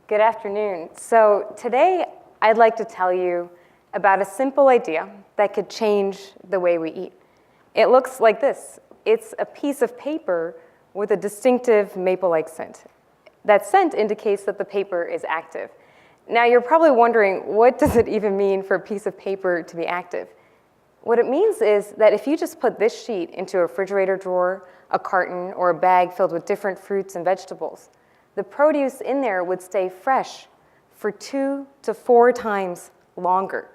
Good afternoon. So today I'd like to tell you about a simple idea that could change the way we eat. It looks like this. It's a piece of paper with a distinctive maple-like scent. That scent indicates that the paper is active. Now you're probably wondering, what does it even mean for a piece of paper to be active? What it means is that if you just put this sheet into a refrigerator drawer, a carton, or a bag filled with different fruits and vegetables, the produce in there would stay fresh for 2 to 4 times longer.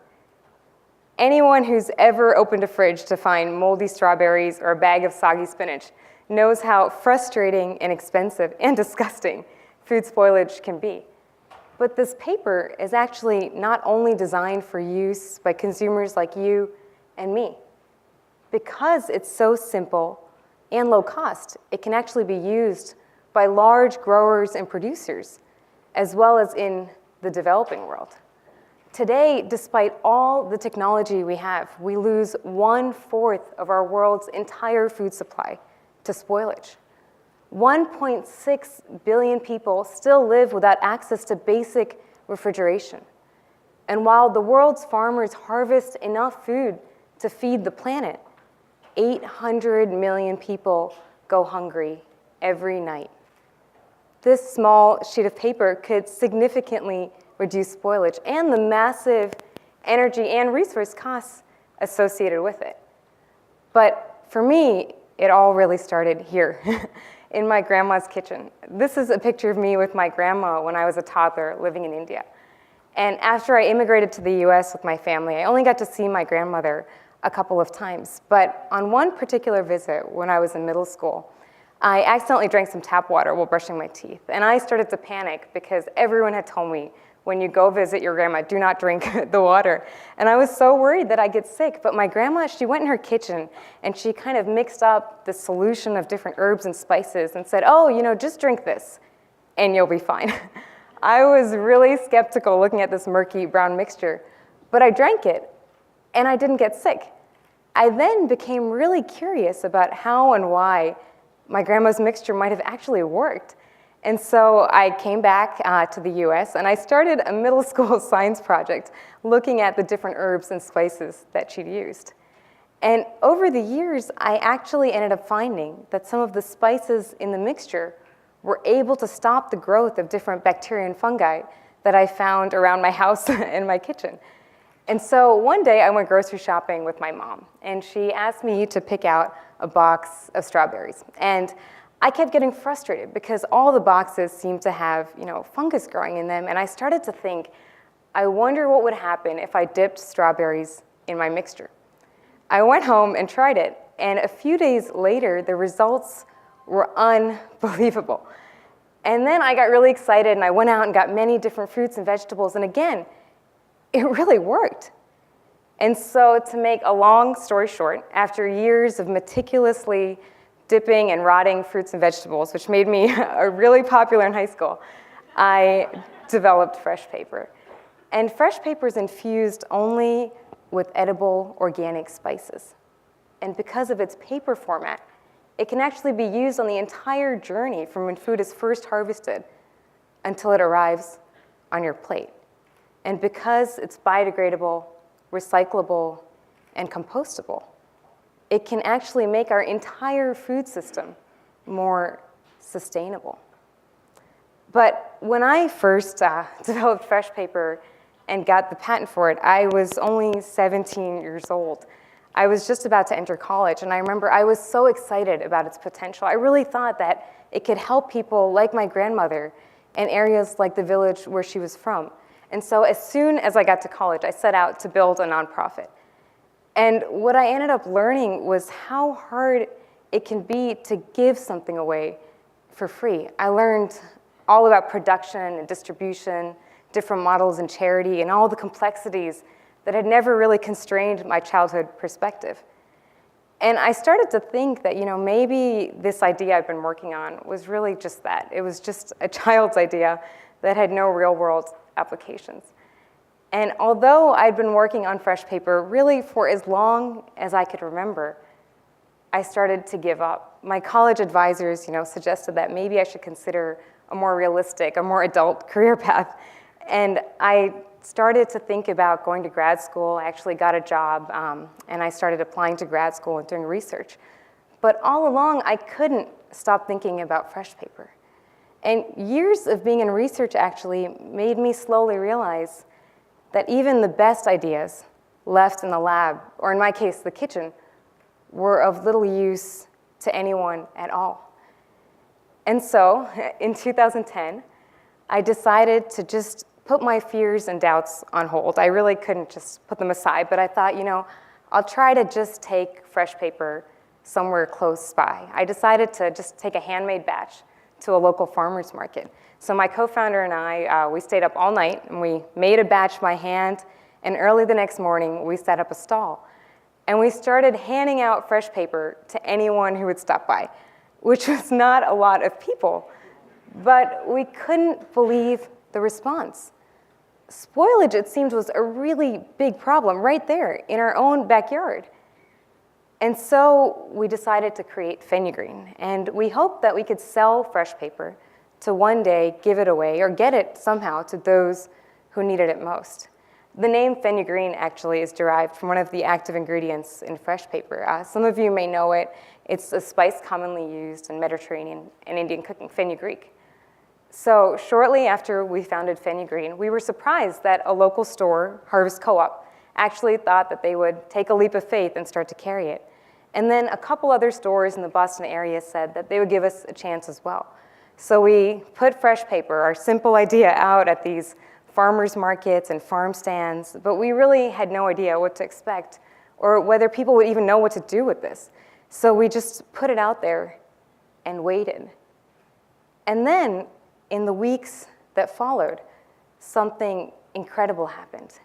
Anyone who's ever opened a fridge to find moldy strawberries or a bag of soggy spinach knows how frustrating and expensive and disgusting food spoilage can be. But this paper is actually not only designed for use by consumers like you and me. Because it's so simple and low cost, it can actually be used by large growers and producers, as well as in the developing world. Today, despite all the technology we have, we lose 1/4 of our world's entire food supply to spoilage. 1.6 billion people still live without access to basic refrigeration. And while the world's farmers harvest enough food to feed the planet, 800 million people go hungry every night. This small sheet of paper could significantly reduce spoilage and the massive energy and resource costs associated with it. But for me, it all really started here, in my grandma's kitchen. This is a picture of me with my grandma when I was a toddler living in India. And after I immigrated to the US with my family, I only got to see my grandmother a couple of times. But on one particular visit when I was in middle school, I accidentally drank some tap water while brushing my teeth. And I started to panic because everyone had told me, when you go visit your grandma, do not drink the water. And I was so worried that I'd get sick. But my grandma, she went in her kitchen and she kind of mixed up the solution of different herbs and spices and said, oh, just drink this and you'll be fine. I was really skeptical looking at this murky brown mixture, but I drank it and I didn't get sick. I then became really curious about how and why my grandma's mixture might have actually worked. And so I came back to the US and I started a middle school science project looking at the different herbs and spices that she'd used. And over the years, I actually ended up finding that some of the spices in the mixture were able to stop the growth of different bacteria and fungi that I found around my house and my kitchen. And so one day I went grocery shopping with my mom, and she asked me to pick out a box of strawberries. And I kept getting frustrated because all the boxes seemed to have, fungus growing in them, and I started to think, I wonder what would happen if I dipped strawberries in my mixture. I went home and tried it, and a few days later, the results were unbelievable. And then I got really excited, and I went out and got many different fruits and vegetables, and again, it really worked. And so to make a long story short, after years of meticulously dipping and rotting fruits and vegetables, which made me really popular in high school, I developed fresh paper. And fresh paper is infused only with edible organic spices. And because of its paper format, it can actually be used on the entire journey from when food is first harvested until it arrives on your plate. And because it's biodegradable, recyclable, and compostable, it can actually make our entire food system more sustainable. But when I first developed fresh paper and got the patent for it, I was only 17 years old. I was just about to enter college, and I remember I was so excited about its potential. I really thought that it could help people like my grandmother in areas like the village where she was from. And so as soon as I got to college, I set out to build a nonprofit. And what I ended up learning was how hard it can be to give something away for free. I learned all about production and distribution, different models in charity, and all the complexities that had never really constrained my childhood perspective. And I started to think that, maybe this idea I've been working on was really just that. It was just a child's idea that had no real-world applications. And although I'd been working on fresh paper really for as long as I could remember, I started to give up. My college advisors, suggested that maybe I should consider a more realistic, a more adult career path. And I started to think about going to grad school. I actually got a job, and I started applying to grad school and doing research. But all along, I couldn't stop thinking about fresh paper. And years of being in research actually made me slowly realize that even the best ideas left in the lab, or in my case, the kitchen, were of little use to anyone at all. And so, in 2010, I decided to just put my fears and doubts on hold. I really couldn't just put them aside, but I thought, I'll try to just take fresh paper somewhere close by. I decided to just take a handmade batch to a local farmer's market. So my co-founder and I, we stayed up all night, and we made a batch by hand, and early the next morning, we set up a stall. And we started handing out fresh paper to anyone who would stop by, which was not a lot of people, but we couldn't believe the response. Spoilage, it seemed, was a really big problem right there in our own backyard. And so we decided to create Fenya Green, and we hoped that we could sell fresh paper to one day give it away or get it somehow to those who needed it most. The name Fenya Green actually is derived from one of the active ingredients in fresh paper. Some of you may know it. It's a spice commonly used in Mediterranean and Indian cooking, fenugreek. So shortly after we founded Fenya Green, we were surprised that a local store, Harvest CoOp, actually thought that they would take a leap of faith and start to carry it. And then a couple other stores in the Boston area said that they would give us a chance as well. So we put fresh paper, our simple idea, out at these farmers markets and farm stands, but we really had no idea what to expect or whether people would even know what to do with this. So we just put it out there and waited. And then, in the weeks that followed, something incredible happened.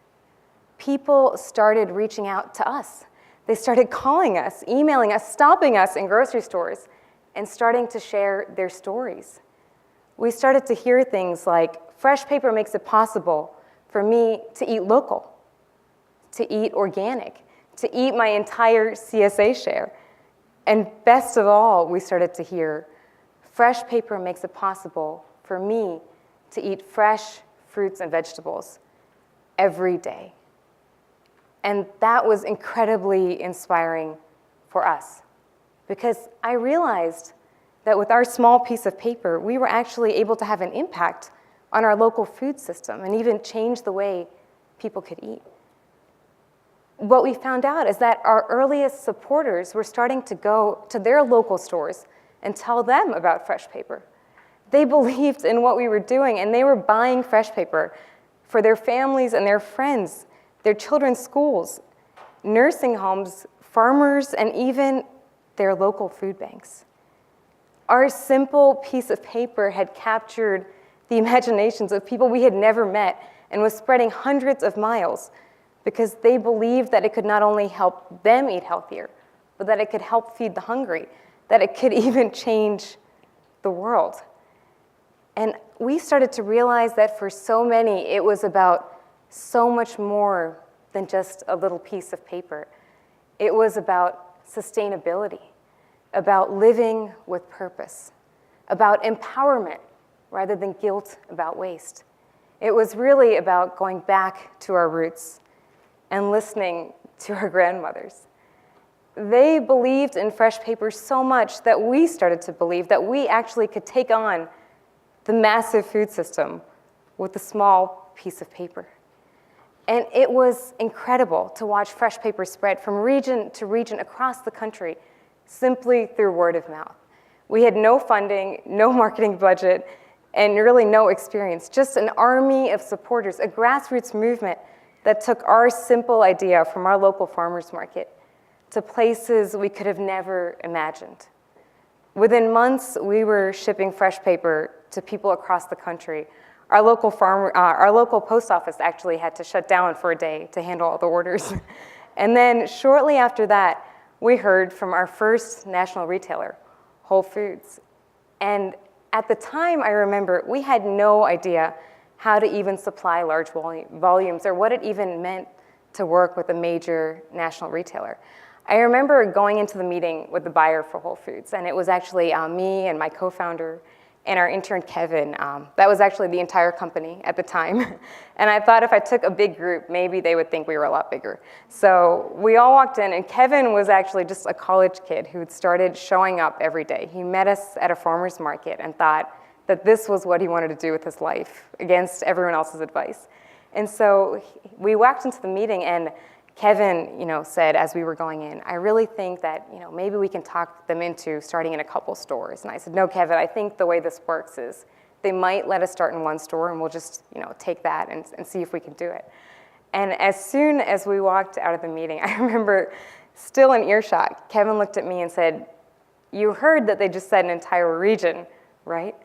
People started reaching out to us. They started calling us, emailing us, stopping us in grocery stores, and starting to share their stories. We started to hear things like, fresh paper makes it possible for me to eat local, to eat organic, to eat my entire CSA share. And best of all, we started to hear, fresh paper makes it possible for me to eat fresh fruits and vegetables every day. And that was incredibly inspiring for us, because I realized that with our small piece of paper, we were actually able to have an impact on our local food system and even change the way people could eat. What we found out is that our earliest supporters were starting to go to their local stores and tell them about fresh paper. They believed in what we were doing, and they were buying fresh paper for their families and their friends, their children's schools, nursing homes, farmers, and even their local food banks. Our simple piece of paper had captured the imaginations of people we had never met and was spreading hundreds of miles because they believed that it could not only help them eat healthier, but that it could help feed the hungry, that it could even change the world. And we started to realize that for so many, it was about so much more than just a little piece of paper. It was about sustainability, about living with purpose, about empowerment rather than guilt about waste. It was really about going back to our roots and listening to our grandmothers. They believed in fresh paper so much that we started to believe that we actually could take on the massive food system with a small piece of paper. And it was incredible to watch fresh paper spread from region to region across the country simply through word of mouth. We had no funding, no marketing budget, and really no experience, just an army of supporters, a grassroots movement that took our simple idea from our local farmers market to places we could have never imagined. Within months, we were shipping fresh paper to people across the country. Our local post office actually had to shut down for a day to handle all the orders. And then shortly after that, we heard from our first national retailer, Whole Foods. And at the time, I remember, we had no idea how to even supply large volumes or what it even meant to work with a major national retailer. I remember going into the meeting with the buyer for Whole Foods, and it was actually me and my co-founder, and our intern, Kevin. That was actually the entire company at the time. And I thought if I took a big group, maybe they would think we were a lot bigger. So we all walked in, and Kevin was actually just a college kid who had started showing up every day. He met us at a farmer's market and thought that this was what he wanted to do with his life, against everyone else's advice. And so we walked into the meeting, and Kevin, said as we were going in, I really think that, maybe we can talk them into starting in a couple stores. And I said, no, Kevin, I think the way this works is they might let us start in one store, and we'll just, take that and see if we can do it. And as soon as we walked out of the meeting, I remember, still in earshot, Kevin looked at me and said, you heard that they just said an entire region, right?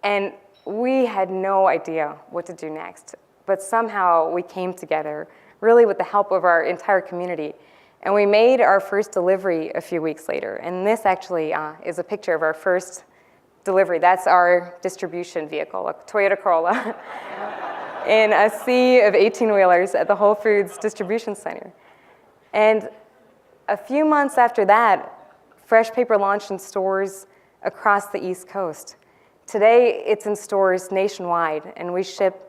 And we had no idea what to do next. But somehow we came together, really with the help of our entire community. And we made our first delivery a few weeks later. And this actually is a picture of our first delivery. That's our distribution vehicle, a Toyota Corolla, in a sea of 18-wheelers at the Whole Foods Distribution Center. And a few months after that, fresh paper launched in stores across the East Coast. Today, it's in stores nationwide, and we ship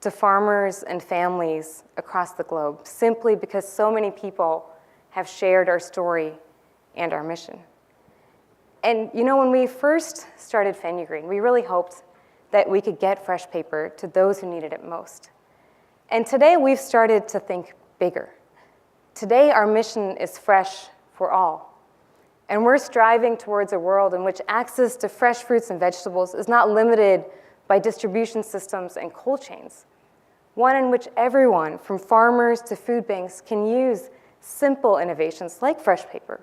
to farmers and families across the globe, simply because so many people have shared our story and our mission. And when we first started Fenya Green, we really hoped that we could get fresh paper to those who needed it most. And today we've started to think bigger. Today our mission is fresh for all. And we're striving towards a world in which access to fresh fruits and vegetables is not limited by distribution systems and cold chains. One in which everyone, from farmers to food banks, can use simple innovations like fresh paper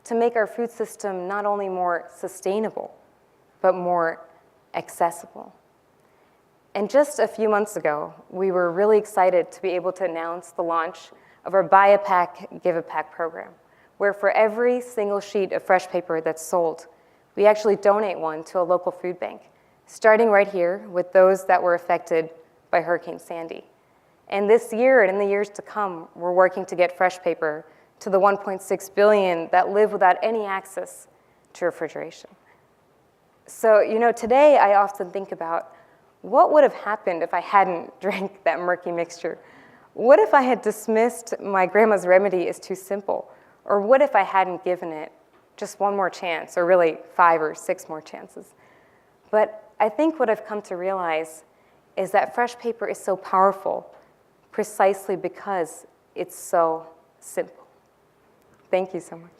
to make our food system not only more sustainable, but more accessible. And just a few months ago, we were really excited to be able to announce the launch of our Buy a Pack, Give a Pack program, where for every single sheet of fresh paper that's sold, we actually donate one to a local food bank, starting right here with those that were affected by Hurricane Sandy. And this year and in the years to come, we're working to get fresh paper to the 1.6 billion that live without any access to refrigeration. So, today I often think about what would have happened if I hadn't drank that murky mixture? What if I had dismissed my grandma's remedy as too simple? Or what if I hadn't given it just one more chance, or really 5 or 6 more chances? But I think what I've come to realize is that fresh paper is so powerful precisely because it's so simple. Thank you so much.